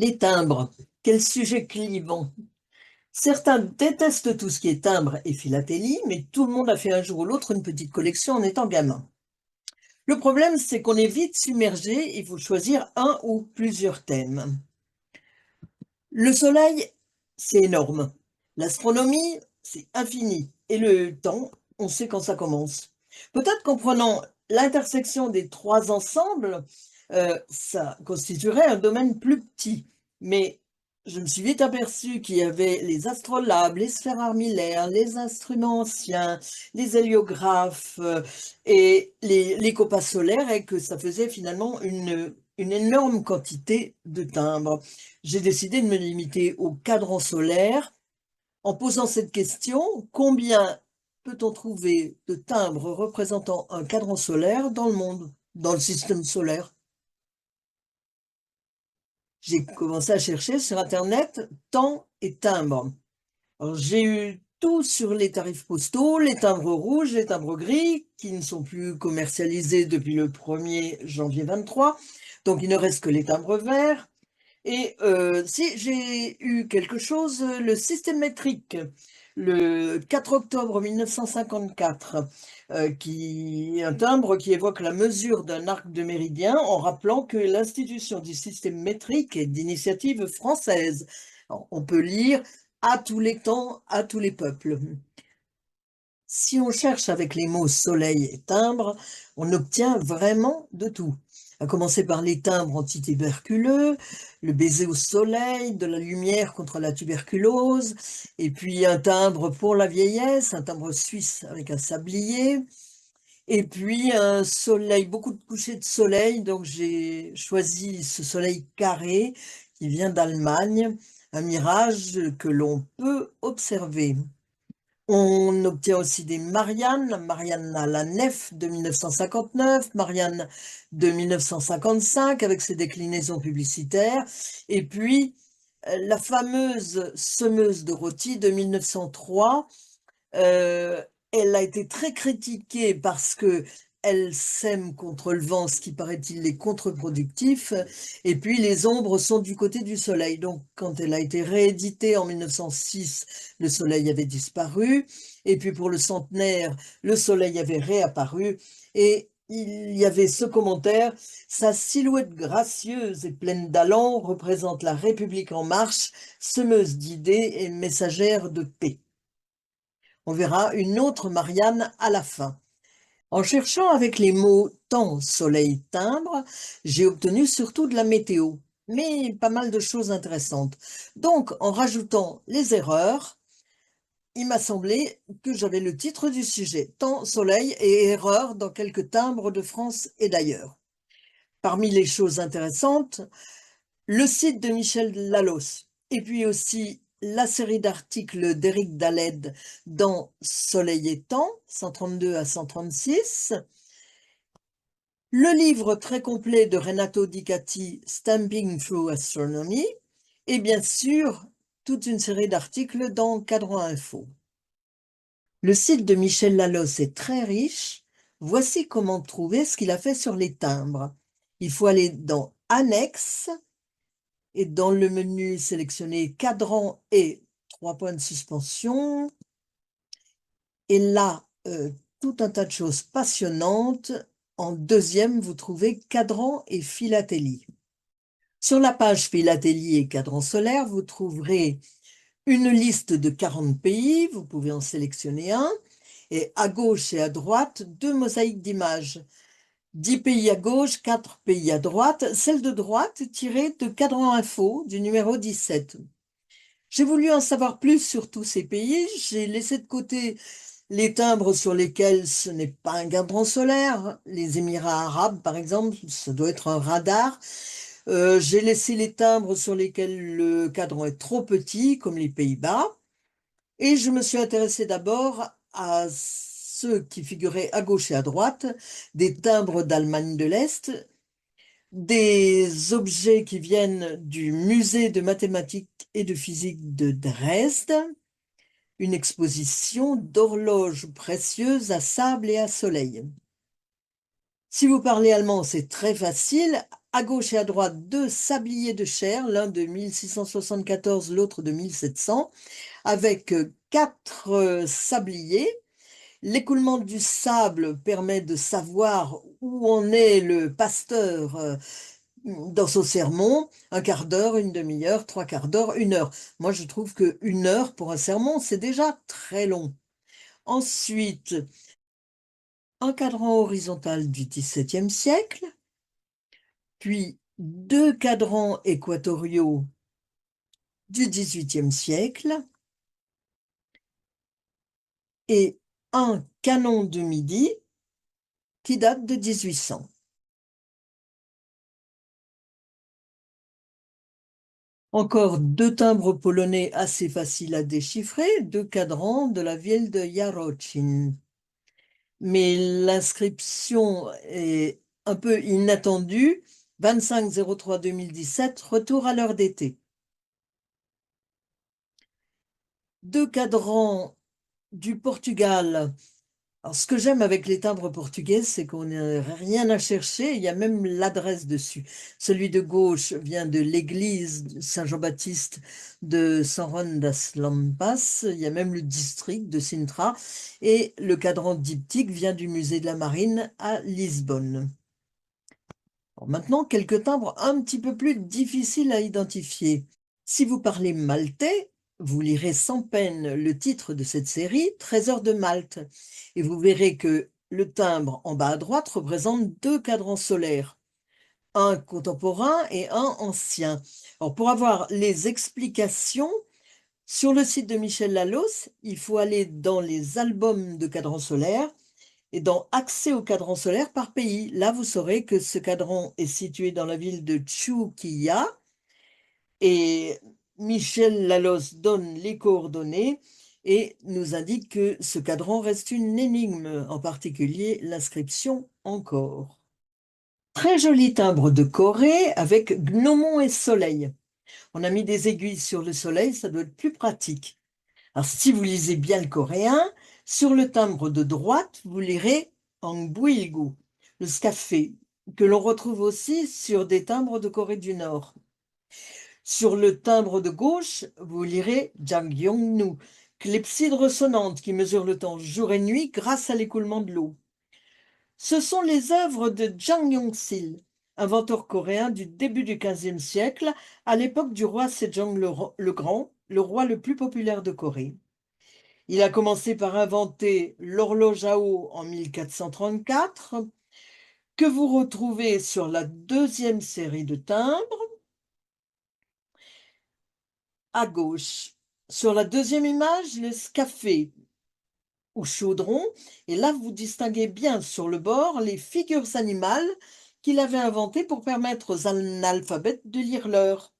Les timbres, quel sujet clivant. Certains détestent tout ce qui est timbre et philatélie, mais tout le monde a fait un jour ou l'autre une petite collection en étant gamin. Le problème, c'est qu'on est vite submergé, il faut choisir un ou plusieurs thèmes. Le soleil, c'est énorme. L'astronomie, c'est infini. Et le temps, on sait quand ça commence. Peut-être qu'en prenant l'intersection des trois ensembles, ça constituerait un domaine plus petit. Mais je me suis vite aperçu qu'il y avait les astrolabes, les sphères armillaires, les instruments anciens, les héliographes et les compas solaires et que ça faisait finalement une énorme quantité de timbres. J'ai décidé de me limiter au cadran solaire en posant cette question: combien peut-on trouver de timbres représentant un cadran solaire dans le monde, dans le système solaire? J'ai commencé à chercher sur Internet temps et timbres. Alors, j'ai eu tout sur les tarifs postaux, les timbres rouges, les timbres gris, qui ne sont plus commercialisés depuis le 1er janvier 23. Donc, il ne reste que les timbres verts. Et si j'ai eu quelque chose, le système métrique, le 4 octobre 1954, qui est un timbre qui évoque la mesure d'un arc de méridien en rappelant que l'institution du système métrique est d'initiative française. Alors, on peut lire à tous les temps, à tous les peuples. Si on cherche avec les mots soleil et timbre, on obtient vraiment de tout. À commencer par les timbres antituberculeux, le baiser au soleil, de la lumière contre la tuberculose, et puis un timbre pour la vieillesse, un timbre suisse avec un sablier, et puis un soleil, beaucoup de couchers de soleil, donc j'ai choisi ce soleil carré qui vient d'Allemagne, un mirage que l'on peut observer. On obtient aussi des Mariannes, Marianne à la nef de 1959, Marianne de 1955 avec ses déclinaisons publicitaires, et puis la fameuse semeuse de rôti de 1903. Elle a été très critiquée parce que elle sème contre le vent, ce qui paraît-il est contre-productif, et puis les ombres sont du côté du soleil. Donc quand elle a été rééditée en 1906, le soleil avait disparu, et puis pour le centenaire, le soleil avait réapparu, et il y avait ce commentaire: sa silhouette gracieuse et pleine d'allant représente la République en marche, semeuse d'idées et messagère de paix. On verra une autre Marianne à la fin. En cherchant avec les mots temps, soleil, timbre, j'ai obtenu surtout de la météo, mais pas mal de choses intéressantes. Donc, en rajoutant les erreurs, il m'a semblé que j'avais le titre du sujet: temps, soleil et erreurs dans quelques timbres de France et d'ailleurs. Parmi les choses intéressantes, le site de Michel Lalos, et puis aussi la série d'articles d'Éric Daled dans Soleil et Temps, 132 à 136, le livre très complet de Renato Dicati, Stamping Through Astronomy, et bien sûr, toute une série d'articles dans Cadran Info. Le site de Michel Lalos est très riche. Voici comment trouver ce qu'il a fait sur les timbres. Il faut aller dans Annexe, et dans le menu sélectionner cadran et 3 points de suspension. Et là, tout un tas de choses passionnantes. En deuxième, vous trouvez cadran et philatélie. Sur la page philatélie et cadran solaire, vous trouverez une liste de 40 pays. Vous pouvez en sélectionner un. Et à gauche et à droite, deux mosaïques d'images. 10 pays à gauche, 4 pays à droite, celle de droite tirée de Cadran Info du numéro 17. J'ai voulu en savoir plus sur tous ces pays. J'ai laissé de côté les timbres sur lesquels ce n'est pas un cadran solaire. Les Émirats arabes, par exemple, ça doit être un radar. J'ai laissé les timbres sur lesquels le cadran est trop petit, comme les Pays-Bas. Et je me suis intéressée d'abord à ceux qui figuraient à gauche et à droite, des timbres d'Allemagne de l'Est, des objets qui viennent du musée de mathématiques et de physique de Dresde, une exposition d'horloges précieuses à sable et à soleil. Si vous parlez allemand, c'est très facile. À gauche et à droite, deux sabliers de chair, l'un de 1674, l'autre de 1700, avec quatre sabliers. L'écoulement du sable permet de savoir où en est le pasteur dans son sermon, un quart d'heure, une demi-heure, trois quarts d'heure, une heure. Moi, je trouve que une heure pour un sermon, c'est déjà très long. Ensuite, un cadran horizontal du XVIIe siècle, puis deux cadrans équatoriaux du XVIIIe siècle et un canon de midi qui date de 1800. Encore deux timbres polonais assez faciles à déchiffrer, deux cadrans de la ville de Jarocin. Mais l'inscription est un peu inattendue. 25-03-2017, retour à l'heure d'été. Deux cadrans du Portugal. Alors, ce que j'aime avec les timbres portugais, c'est qu'on n'a rien à chercher, il y a même l'adresse dessus. Celui de gauche vient de l'église Saint-Jean-Baptiste de San Juan das Lampas, il y a même le district de Sintra, et le cadran diptyque vient du musée de la Marine à Lisbonne. Bon, maintenant, quelques timbres un petit peu plus difficiles à identifier. Si vous parlez maltais, vous lirez sans peine le titre de cette série, Trésor de Malte, et vous verrez que le timbre en bas à droite représente deux cadrans solaires, un contemporain et un ancien. Alors, pour avoir les explications, sur le site de Michel Lalos, il faut aller dans les albums de cadrans solaires et dans Accès au cadran solaire par pays. Là, vous saurez que ce cadran est situé dans la ville de Chuquilla et Michel Lalos donne les coordonnées et nous indique que ce cadran reste une énigme, en particulier l'inscription encore. Très joli timbre de Corée avec gnomon et soleil. On a mis des aiguilles sur le soleil, ça doit être plus pratique. Alors, si vous lisez bien le coréen, sur le timbre de droite, vous lirez Angbuilgu, le scafé, que l'on retrouve aussi sur des timbres de Corée du Nord. Sur le timbre de gauche, vous lirez Jangyongnu, clepsydre sonnante qui mesure le temps jour et nuit grâce à l'écoulement de l'eau. Ce sont les œuvres de Jang Yong-sil, inventeur coréen du début du XVe siècle, à l'époque du roi Sejong le Grand, le roi le plus populaire de Corée. Il a commencé par inventer l'horloge à eau en 1434, que vous retrouvez sur la deuxième série de timbres, à gauche. Sur la deuxième image, le scafé ou chaudron, et là vous distinguez bien sur le bord les figures animales qu'il avait inventées pour permettre aux analphabètes de lire l'heure.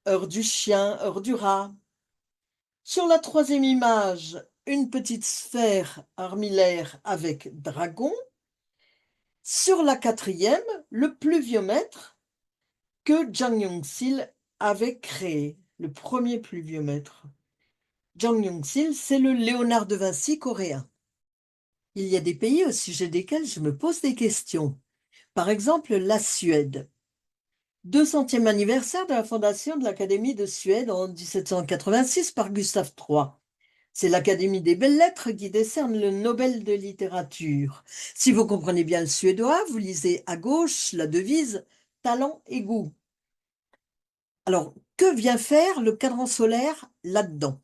Heure du chien, heure du rat. Sur la troisième image, une petite sphère armillaire avec dragon. Sur la quatrième, le pluviomètre que Jang Yong-sil avait créé, le premier pluviomètre. Jang Yong-sil, c'est le Léonard de Vinci coréen. Il y a des pays au sujet desquels je me pose des questions. Par exemple, la Suède. 200e anniversaire de la fondation de l'Académie de Suède en 1786 par Gustave III. C'est l'Académie des belles-lettres qui décerne le Nobel de littérature. Si vous comprenez bien le suédois, vous lisez à gauche la devise talent et goût. Alors, que vient faire le cadran solaire là-dedans?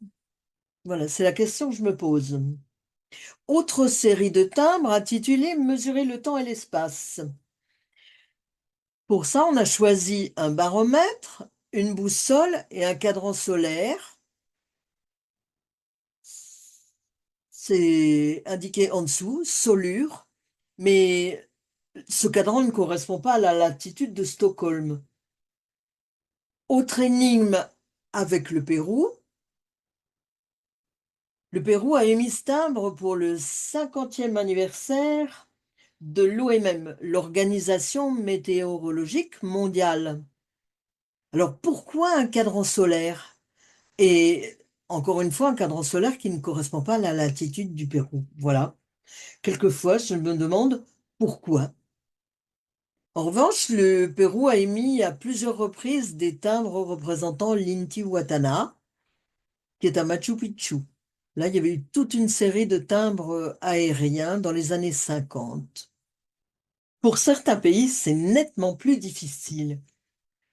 Voilà, c'est la question que je me pose. Autre série de timbres intitulée Mesurer le temps et l'espace. Pour ça, on a choisi un baromètre, une boussole et un cadran solaire. C'est indiqué en dessous, solure, mais ce cadran ne correspond pas à la latitude de Stockholm. Autre énigme avec le Pérou. Le Pérou a émis ce timbre pour le 50e anniversaire de l'OMM, l'Organisation météorologique mondiale. Alors pourquoi un cadran solaire? Et encore une fois, un cadran solaire qui ne correspond pas à la latitude du Pérou. Voilà. Quelquefois, je me demande pourquoi. En revanche, le Pérou a émis à plusieurs reprises des timbres représentant l'Intihuatana, qui est à Machu Picchu. Là, il y avait eu toute une série de timbres aériens dans les années 50. Pour certains pays, c'est nettement plus difficile.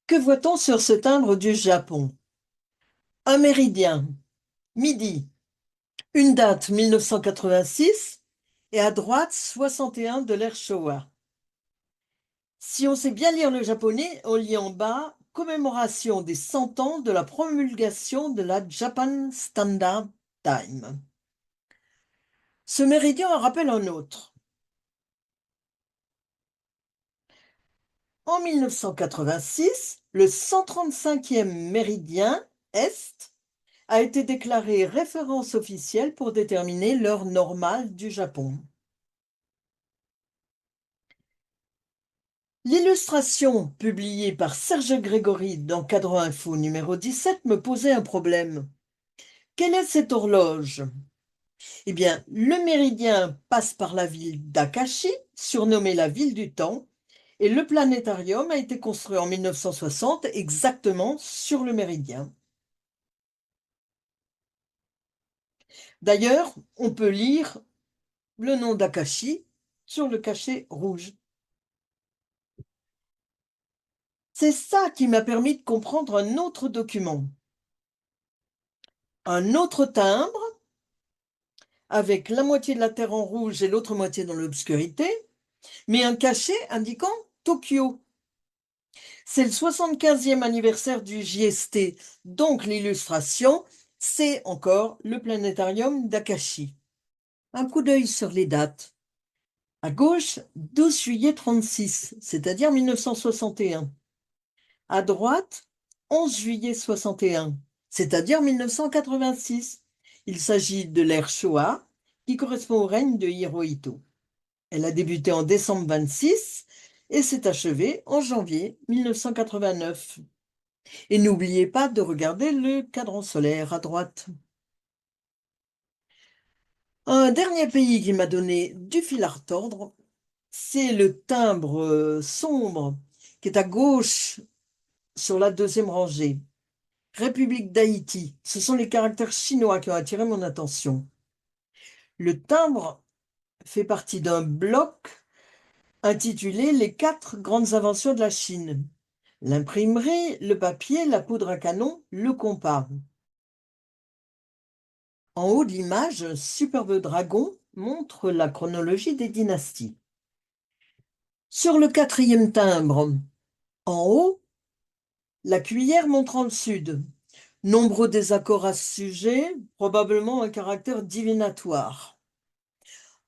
Que voit-on sur ce timbre du Japon? Un méridien, midi, une date 1986 et à droite 61 de l'ère Showa. Si on sait bien lire le japonais, on lit en bas commémoration des 100 ans de la promulgation de la Japan Standard Time. Ce méridien en rappelle un autre. En 1986, le 135e méridien Est a été déclaré référence officielle pour déterminer l'heure normale du Japon. L'illustration publiée par Serge Grégory dans Cadre Info numéro 17 me posait un problème. Quelle est cette horloge? Eh bien, le méridien passe par la ville d'Akashi, surnommée la ville du temps, et le planétarium a été construit en 1960 exactement sur le méridien. D'ailleurs, on peut lire le nom d'Akashi sur le cachet rouge. C'est ça qui m'a permis de comprendre un autre document. Un autre timbre, avec la moitié de la Terre en rouge et l'autre moitié dans l'obscurité, mais un cachet indiquant Tokyo. C'est le 75e anniversaire du JST, donc l'illustration, c'est encore le planétarium d'Akashi. Un coup d'œil sur les dates. À gauche, 12 juillet 36, c'est-à-dire 1961. À droite, 11 juillet 61, c'est-à-dire 1986. Il s'agit de l'ère Showa, qui correspond au règne de Hirohito. Elle a débuté en décembre 26 et s'est achevée en janvier 1989. Et n'oubliez pas de regarder le cadran solaire à droite. Un dernier pays qui m'a donné du fil à retordre, c'est le timbre sombre qui est à gauche sur la deuxième rangée. République d'Haïti. Ce sont les caractères chinois qui ont attiré mon attention. Le timbre fait partie d'un bloc intitulé Les 4 grandes inventions de la Chine. L'imprimerie, le papier, la poudre à canon, le compas. En haut de l'image, un superbe dragon montre la chronologie des dynasties. Sur le 4e timbre, en haut, la cuillère montrant le sud. Nombreux désaccords à ce sujet, probablement un caractère divinatoire.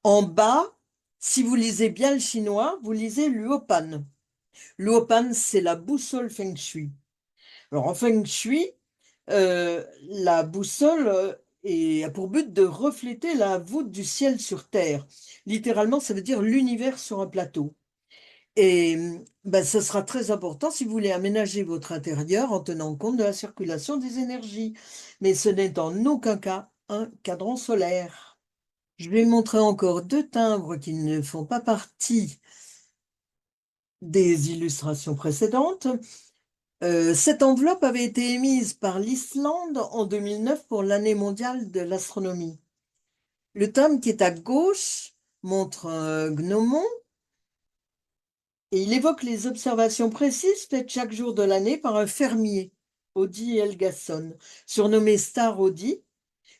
En bas, si vous lisez bien le chinois, vous lisez Luopan. Luopan, c'est la boussole Feng Shui. Alors en Feng Shui, la boussole a pour but de refléter la voûte du ciel sur Terre. Littéralement, ça veut dire l'univers sur un plateau. Et ben, ce sera très important si vous voulez aménager votre intérieur en tenant compte de la circulation des énergies. Mais ce n'est en aucun cas un cadran solaire. Je vais montrer encore 2 timbres qui ne font pas partie des illustrations précédentes. Cette enveloppe avait été émise par l'Islande en 2009 pour l'année mondiale de l'astronomie. Le timbre qui est à gauche montre un gnomon et il évoque les observations précises faites chaque jour de l'année par un fermier, Audi Helgason, surnommé Star Audi,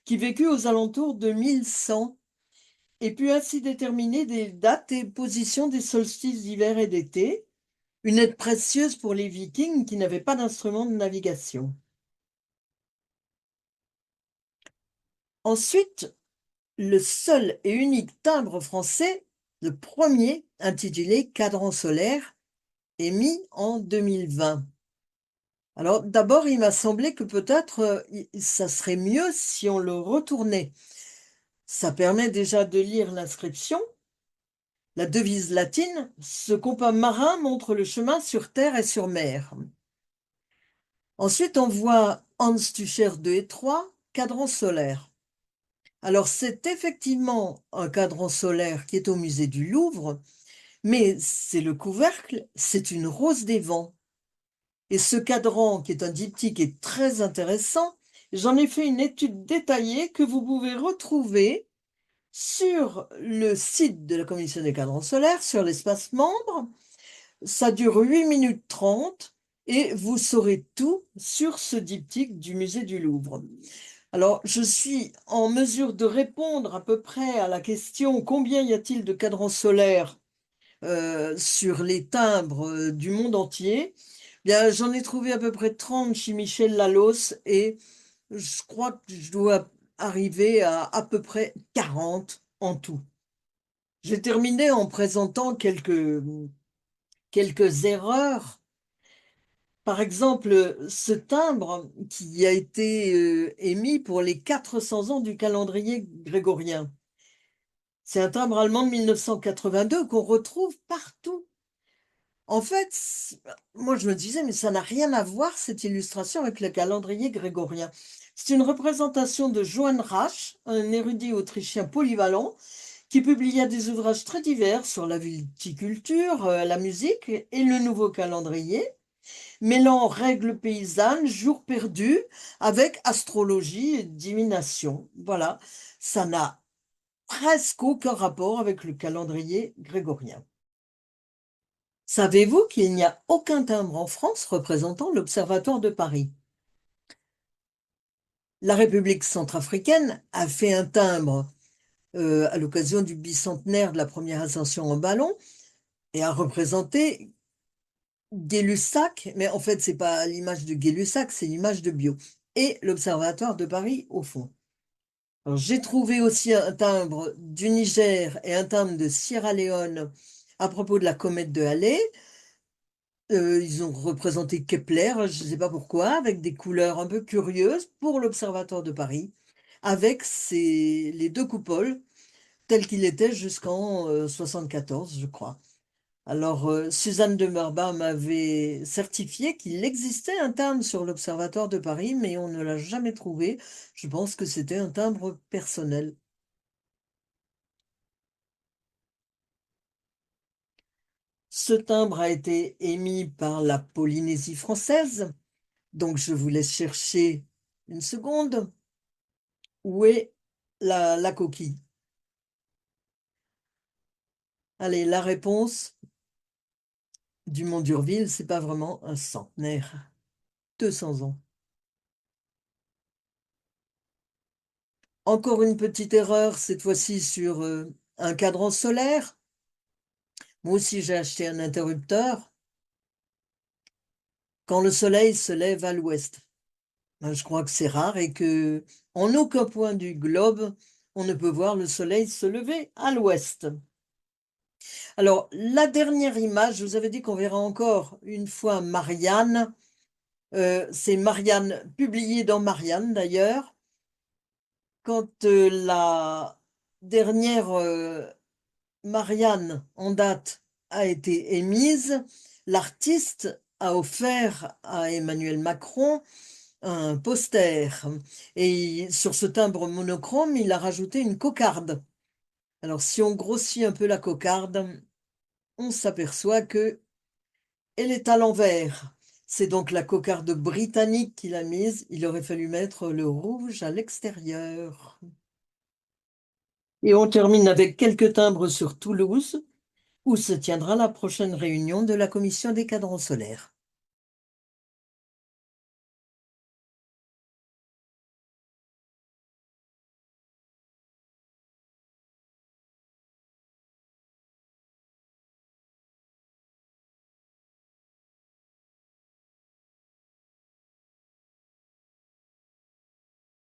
qui vécut aux alentours de 1100 et put ainsi déterminer des dates et positions des solstices d'hiver et d'été, une aide précieuse pour les Vikings qui n'avaient pas d'instrument de navigation. Ensuite, le seul et unique timbre français, le premier, intitulé Cadran solaire, émis en 2020. Alors d'abord, il m'a semblé que peut-être ça serait mieux si on le retournait. Ça permet déjà de lire l'inscription. La devise latine, ce compas marin montre le chemin sur terre et sur mer. Ensuite, on voit Hans Tucher 2 et 3, cadran solaire. Alors, c'est effectivement un cadran solaire qui est au musée du Louvre, Mais c'est le couvercle, c'est une rose des vents. Et ce cadran, qui est un diptyque, est très intéressant. J'en ai fait une étude détaillée que vous pouvez retrouver sur le site de la Commission des cadrans solaires, sur l'espace membre. Ça dure 8 minutes 30 et vous saurez tout sur ce diptyque du musée du Louvre. Alors, je suis en mesure de répondre à peu près à la question: combien y a-t-il de cadrans solaires sur les timbres du monde entier? Bien, j'en ai trouvé à peu près 30 chez Michel Lalos et je crois que je dois arriver à peu près 40 en tout. J'ai terminé en présentant quelques erreurs. Par exemple, ce timbre qui a été émis pour les 400 ans du calendrier grégorien. C'est un timbre allemand de 1982 qu'on retrouve partout. En fait, moi je me disais, mais ça n'a rien à voir cette illustration avec le calendrier grégorien. C'est une représentation de Johann Rasch, un érudit autrichien polyvalent, qui publia des ouvrages très divers sur la viticulture, la musique et le nouveau calendrier, mêlant règles paysannes, jours perdus, avec astrologie et divination. Voilà, ça n'a presque aucun rapport avec le calendrier grégorien. Savez-vous qu'il n'y a aucun timbre en France représentant l'Observatoire de Paris? La République centrafricaine a fait un timbre à l'occasion du bicentenaire de la première ascension en ballon et a représenté Gay-Lussac, mais en fait, c'est pas l'image de Gay-Lussac, c'est l'image de Biot, et l'Observatoire de Paris au fond. Alors, j'ai trouvé aussi un timbre du Niger et un timbre de Sierra Leone à propos de la comète de Halley. Ils ont représenté Kepler, je ne sais pas pourquoi, avec des couleurs un peu curieuses pour l'Observatoire de Paris, avec les deux coupoles telles qu'il était jusqu'en 74, je crois. Alors, Suzanne de Marbach m'avait certifié qu'il existait un timbre sur l'Observatoire de Paris, mais on ne l'a jamais trouvé. Je pense que c'était un timbre personnel. Ce timbre a été émis par la Polynésie française, donc je vous laisse chercher une seconde. Où est la coquille? Allez, la réponse du Mont d'Urville, c'est pas vraiment un centenaire. 200 ans. Encore une petite erreur, cette fois-ci sur un cadran solaire. Moi aussi, j'ai acheté un interrupteur. Quand le soleil se lève à l'ouest. Ben, je crois que c'est rare et que en aucun point du globe, on ne peut voir le soleil se lever à l'ouest. Alors, la dernière image, je vous avais dit qu'on verra encore une fois Marianne. C'est Marianne, publié dans Marianne d'ailleurs. Quand la dernière Marianne en date a été émise, l'artiste a offert à Emmanuel Macron un poster. Et sur ce timbre monochrome, il a rajouté une cocarde. Alors, si on grossit un peu la cocarde, on s'aperçoit que elle est à l'envers. C'est donc la cocarde britannique qu'il a mise. Il aurait fallu mettre le rouge à l'extérieur. Et on termine avec quelques timbres sur Toulouse, où se tiendra la prochaine réunion de la Commission des cadrans solaires.